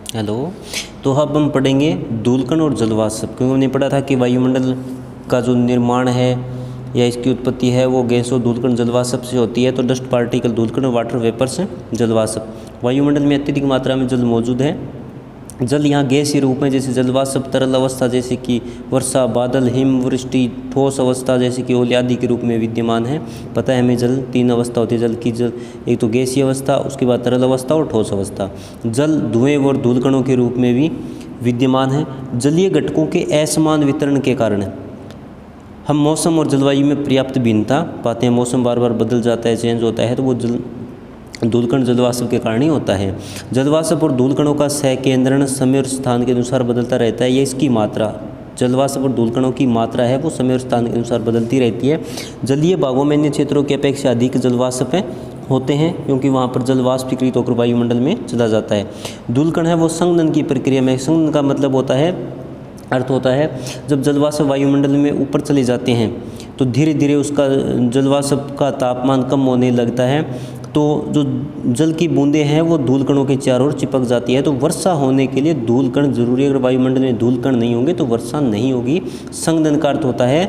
Hello. तो अब हम पढ़ेंगे धूलकण और जलवाष्प, क्योंकि हमने पढ़ा था कि वायुमंडल का जो निर्माण है या इसकी उत्पत्ति है वो गैसों धूलकण जलवाष्प से होती है। तो डस्ट पार्टिकल धूलकण, वाटर वेपर्स जलवाष्प। वायुमंडल में अत्यधिक मात्रा में जल मौजूद है। जल यहाँ गैसीय रूप में जैसे जलवाष्प, तरल अवस्था जैसे कि वर्षा, बादल, हिम वृष्टि, ठोस अवस्था जैसे कि ओले आदि के रूप में विद्यमान है। पता है हमें जल 3 अवस्था होती है जल की। जल एक तो गैसीय अवस्था, उसके बाद तरल अवस्था और ठोस अवस्था। जल धुएं और धूलकणों के रूप में भी विद्यमान है। जलीय घटकों के असमान वितरण के कारण हम मौसम और जलवायु में पर्याप्त भिन्नता पाते हैं। मौसम बार बार बदल जाता है, चेंज होता है, तो वो धूलकण जलवाष्प के कारण ही होता है। जलवाष्प और धूलकणों का सहकेंद्रण समय और स्थान के अनुसार बदलता रहता है। ये इसकी मात्रा, जलवाष्प और धूलकणों की मात्रा है वो समय और स्थान के अनुसार बदलती रहती है। जलीय भागों में अन्य क्षेत्रों की अपेक्षा अधिक जलवाष्प होते हैं, क्योंकि वहाँ पर जल वाष्पीकृत होकर वायुमंडल में चला जाता है। धूलकण है वो संघनन की प्रक्रिया में, संघनन का मतलब होता है, अर्थ होता है जब जलवाष्प वायुमंडल में ऊपर चले जाते हैं तो धीरे धीरे उसका जलवाष्प का तापमान कम होने लगता है। तो जो जल की बूंदें हैं वो धूलकणों के चारों ओर चिपक जाती है। तो वर्षा होने के लिए धूलकण जरूरी है। अगर वायुमंडल में धूलकण नहीं होंगे तो वर्षा नहीं होगी। संघनन का अर्थ होता है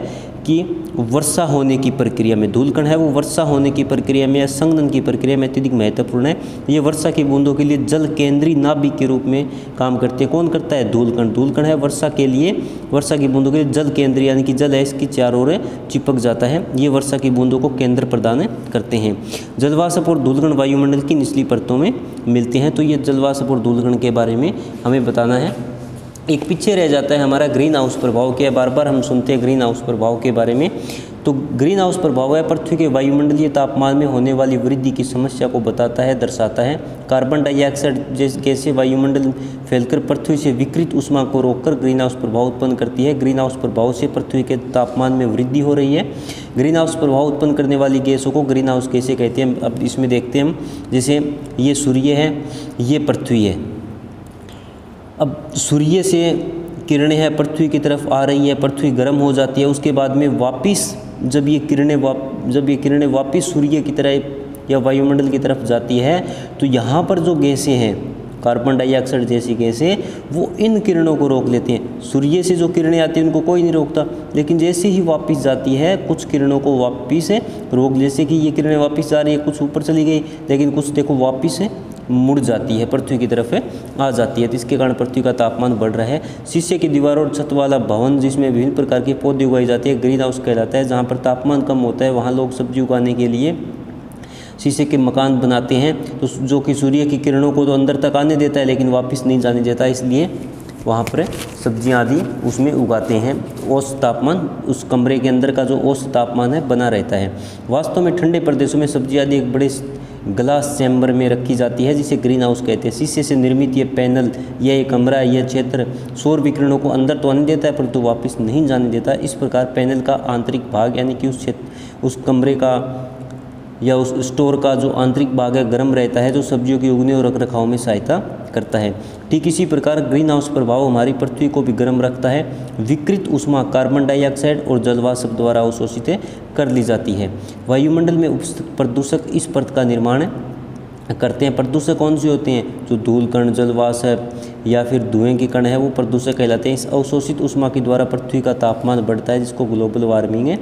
कि वर्षा होने की प्रक्रिया में, धूलकण है वो वर्षा होने की प्रक्रिया में या संघनन की प्रक्रिया में अत्यधिक महत्वपूर्ण है। ये वर्षा की बूंदों के लिए जल केंद्रीय नाभिक के रूप में काम करते हैं। कौन करता है? धूलकण। धूलकण है वर्षा के लिए, वर्षा की बूंदों के लिए जल केंद्रीय, यानी कि जल है इसकी चारों ओर चिपक जाता है। ये वर्षा की बूंदों को केंद्र प्रदान करते हैं। जलवाष्प और धूलकण वायुमंडल की निचली परतों में मिलते हैं। तो ये जलवाष्प और धूलकण के बारे में हमें बताना है। एक पीछे रह जाता है हमारा ग्रीन हाउस प्रभाव क्या है। बार बार हम सुनते हैं ग्रीन हाउस प्रभाव के बारे में। तो ग्रीन हाउस प्रभाव है पृथ्वी के वायुमंडलीय तापमान में होने वाली वृद्धि की समस्या को बताता है, दर्शाता है। कार्बन डाइऑक्साइड जैसे गैसें वायुमंडल फैलकर पृथ्वी से विकृत ऊष्मा को रोककर ग्रीन हाउस प्रभाव उत्पन्न करती है। ग्रीन हाउस प्रभाव से पृथ्वी के तापमान में वृद्धि हो रही है। ग्रीन हाउस प्रभाव उत्पन्न करने वाली गैसों को ग्रीन हाउस गैसें कहते हैं। अब इसमें देखते हैं हम, जैसे ये सूर्य है, ये पृथ्वी है। अब सूर्य से किरणें हैं पृथ्वी की तरफ आ रही है, पृथ्वी गर्म हो जाती है। उसके बाद में वापस जब ये किरणें वापस सूर्य की तरफ या वायुमंडल की तरफ जाती है तो यहाँ पर जो गैसें हैं, कार्बन डाइऑक्साइड जैसी गैसें, वो इन किरणों को रोक लेती हैं। सूर्य से जो किरणें आती हैं उनको कोई नहीं रोकता, लेकिन जैसे ही वापस जाती है कुछ किरणों को वापस रोक, जैसे कि ये किरणें वापस जा रही है, कुछ ऊपर चली गई, लेकिन कुछ देखो वापस मुड़ जाती है, पृथ्वी की तरफ आ जाती है। तो इसके कारण पृथ्वी का तापमान बढ़ रहा है। शीशे की दीवारों और छत वाला भवन जिसमें विभिन्न प्रकार के पौधे उगाई जाती है ग्रीन हाउस कहलाता है। जहाँ पर तापमान कम होता है वहाँ लोग सब्जी उगाने के लिए शीशे के मकान बनाते हैं, तो जो कि सूर्य की किरणों को तो अंदर तक आने देता है लेकिन वापस नहीं जाने देता, इसलिए वहाँ पर सब्जियाँ आदि उसमें उगाते हैं। औसत तापमान, उस कमरे के अंदर का जो औसत तापमान है बना रहता है। वास्तव में ठंडे प्रदेशों में सब्जी आदि एक बड़े ग्लास चैम्बर में रखी जाती है जिसे ग्रीन हाउस कहते हैं। शीशे से निर्मित ये पैनल, यह कमरा, यह क्षेत्र सौर विकिरणों को अंदर तो आने देता है परंतु वापस नहीं जाने देता। इस प्रकार पैनल का आंतरिक भाग, यानी कि उस क्षेत्र, उस कमरे का या उस स्टोर का जो आंतरिक भाग है गर्म रहता है, जो सब्जियों के उगने और रखरखाव में सहायता करता है। ठीक इसी प्रकार ग्रीन हाउस प्रभाव हमारी पृथ्वी को भी गर्म रखता है। विकृत ऊष्मा कार्बन डाइऑक्साइड और जलवाष्प द्वारा अवशोषित कर ली जाती है। वायुमंडल में उपस्थित प्रदूषक इस परत का निर्माण करते हैं। प्रदूषक कौन से होते हैं? जो धूलकण, जलवाष्प या फिर धुएं के कण है वो प्रदूषक कहलाते हैं। इस अवशोषित ऊष्मा के द्वारा पृथ्वी का तापमान बढ़ता है, जिसको ग्लोबल वार्मिंग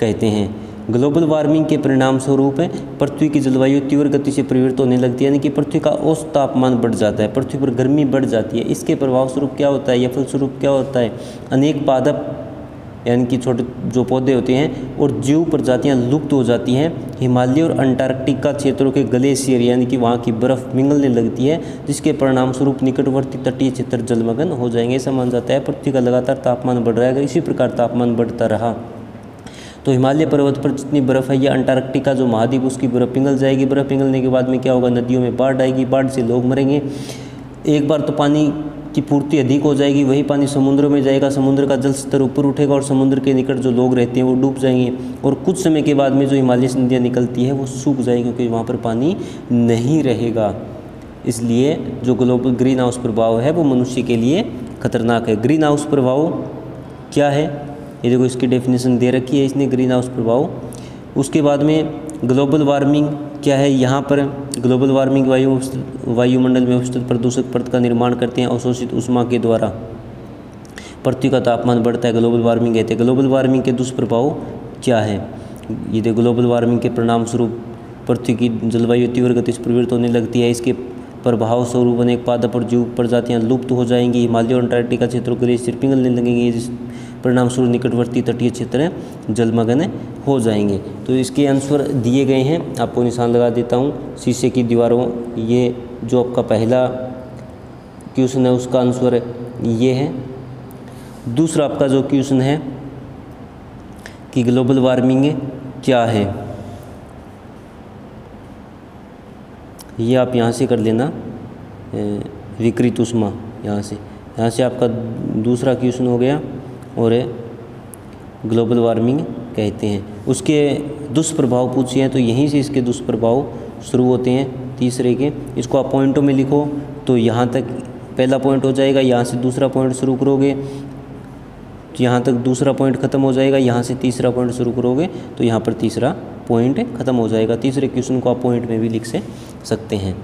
कहते हैं। ग्लोबल वार्मिंग के परिणाम स्वरूप पृथ्वी की जलवायु तीव्र गति से परिवर्तित होने लगती है, यानी कि पृथ्वी का औसत तापमान बढ़ जाता है, पृथ्वी पर गर्मी बढ़ जाती है। इसके प्रभाव स्वरूप क्या होता है या फलस्वरूप क्या होता है? अनेक पादप, यानी कि छोटे जो पौधे होते हैं, और जीव प्रजातियां लुप्त हो जाती हैं। हिमालय और अंटार्कटिका क्षेत्रों के ग्लेशियर, यानी कि वहाँ की बर्फ़ पिघलने लगती है, जिसके परिणाम स्वरूप निकटवर्ती तटीय क्षेत्र जलमग्न हो जाएंगे। ऐसा माना जाता है पृथ्वी का लगातार तापमान बढ़ रहा है। अगर इसी प्रकार तापमान बढ़ता रहा तो हिमालय पर्वत पर जितनी बर्फ़ है या अंटार्कटिका जो महाद्वीप, उसकी बर्फ़ पिघल जाएगी। बर्फ़ पिघलने के बाद में क्या होगा? नदियों में बाढ़ आएगी, बाढ़ से लोग मरेंगे। एक बार तो पानी की पूर्ति अधिक हो जाएगी, वही पानी समुद्रों में जाएगा, समुद्र का जल स्तर ऊपर उठेगा और समुद्र के निकट जो लोग रहते हैं वो डूब जाएंगे। और कुछ समय के बाद में जो हिमालय से नदियाँ निकलती है वो सूख जाएगी, क्योंकि वहाँ पर पानी नहीं रहेगा। इसलिए जो ग्लोबल ग्रीन हाउस प्रभाव है वो मनुष्य के लिए खतरनाक है। ग्रीन हाउस प्रभाव क्या है? ये देखो इसकी डेफिनेशन दे रखी है इसने, ग्रीन हाउस प्रभाव। उसके बाद में ग्लोबल वार्मिंग क्या है, यहाँ पर ग्लोबल वार्मिंग वायुमंडल में औसत प्रदूषक परत का निर्माण करते हैं। अवशोषित ऊष्मा के द्वारा पृथ्वी का तापमान बढ़ता है, ग्लोबल वार्मिंग कहते हैं। ग्लोबल वार्मिंग के दुष्प्रभाव क्या है, ये देखो ग्लोबल वार्मिंग के परिणाम स्वरूप पृथ्वी की जलवायु तीव्र गति से परिवर्तित होने लगती है। इसके प्रभाव स्वरूप अनेक पादप और जीव प्रजातियां लुप्त हो जाएंगी। हिमालय और अंटार्कटिका क्षेत्रों के लिए सिर पिघलने लगेंगे, जिस परिणाम स्वरूप निकटवर्ती तटीय क्षेत्र जलमग्न हो जाएंगे। तो इसके आंसर दिए गए हैं, आपको निशान लगा देता हूँ। शीशे की दीवारों, ये जो आपका पहला क्वेश्चन है उसका आंसर ये है। दूसरा आपका जो क्वेश्चन है कि ग्लोबल वार्मिंग क्या है, ये आप यहाँ से कर लेना, विकृत ऊष्मा यहाँ से आपका दूसरा क्वेश्चन हो गया। और ग्लोबल वार्मिंग कहते हैं, उसके दुष्प्रभाव पूछे हैं तो यहीं से इसके दुष्प्रभाव शुरू होते हैं तीसरे के। इसको आप पॉइंटों में लिखो तो यहाँ तक पहला पॉइंट हो जाएगा, यहाँ से दूसरा पॉइंट शुरू करोगे तो यहाँ तक दूसरा पॉइंट ख़त्म हो जाएगा, यहाँ से तीसरा पॉइंट शुरू करोगे तो यहाँ पर तीसरा पॉइंट ख़त्म हो जाएगा। तीसरे क्वेश्चन को आप पॉइंट में भी लिख सकते हैं।